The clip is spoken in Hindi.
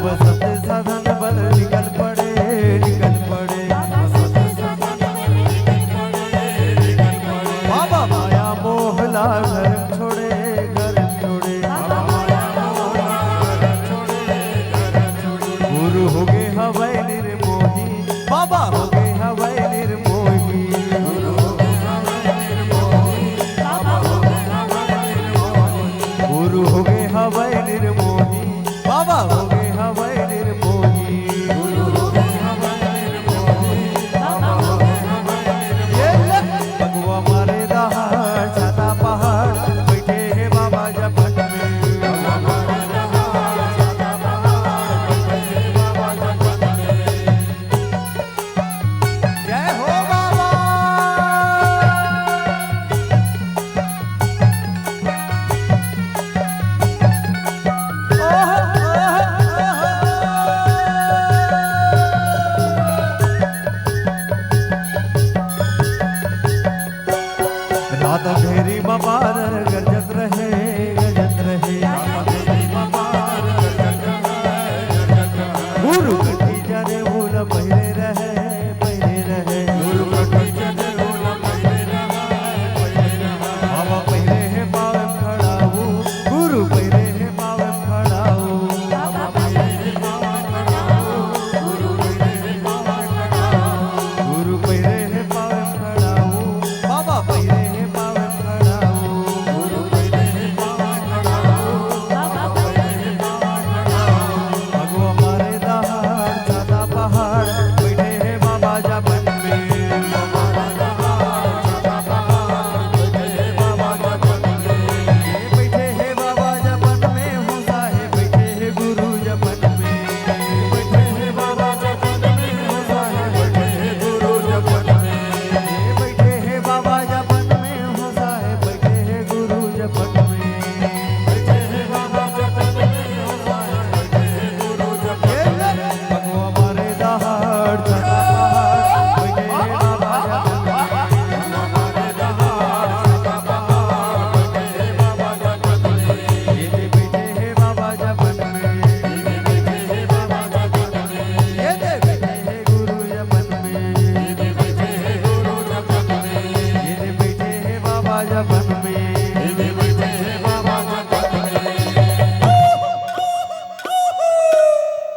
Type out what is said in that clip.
अब सत्य साधन बल निकल पड़े, निकल पड़े। बाबा माया मोहला घर छोड़े, घर छोड़े। गुरु हो गए हवै निर्मोही, बाबा हो गए हवै निर्मोही। गुरु हो गए हवै निर्मोही, बाबा हो गए हवै निर्मोही। गुरु हो गए हवै निर्मोही, बाबा हो गए हवै निर्मोही। गुरु हो गए हवै निर्मोही, बाबा हो गए हवै निर्मोही। भगवा मारे दहाड़ छाता पहाड़ बैठे हैं बाबा जपट में। भगवा मारे दहाड़ छाता पहाड़ बैठे हैं बाबा जपट में। जय हो बाबा। रात अंधेरी ममार गरजत रहे, गरजत रहे। गुरु कटी जाने भूल पहिरे रहे, पहिरे रहे। गुरु कटी जाने भूल पहिरे रहे, पहिरे रहे। बाबा पहिरे है पावे खड़ाऊ, गुरु पहिरे है पावे खड़ाऊ। बाबा पहिरे है पावे खड़ाऊ, गुरु पहिरे है पावे खड़ाऊ। गुरु पहिरे है पावे खड़ाऊ, बाबा पहिरे है पावे खड़ाऊ। गुरु पहिरे है पावे खड़ाऊ, बाबा पहिरे है पावे खड़ाऊ। भगवा मारे दहाड़ छाता पहाड़ बैठे हैं बाबा जपन में। भगवा मारे दहाड़ छाता पहाड़ बैठे हैं बाबा जपन में। बैठे हैं बाबा जपन में, हो साहेब बैठे हैं गुरु जपन में। बैठे हैं बाबा जपन में, हो साहेब बैठे हैं गुरु जपन में। बैठे हैं बाबा जपन में, हो साहेब बैठे हैं गुरु जपन में। बैठे हैं बाबा जपन में, हो साहेब बैठे हैं गुरु जपन में। भगवा मारे दहाड़ छाता पहाड़ बैठे हैं बाबा जपन में। भगवा मारे दहाड़ छाता पहाड़ बैठे हैं बाबा जपन में। ये दे बैठे हैं बाबा जपन में। ये दे बैठे हैं बाबा जपन में। ये दे बैठे हैं गुरु जपन में। ये दे बैठे हैं गुरु जपन में। ये दे बैठे हैं बाबा जपन में।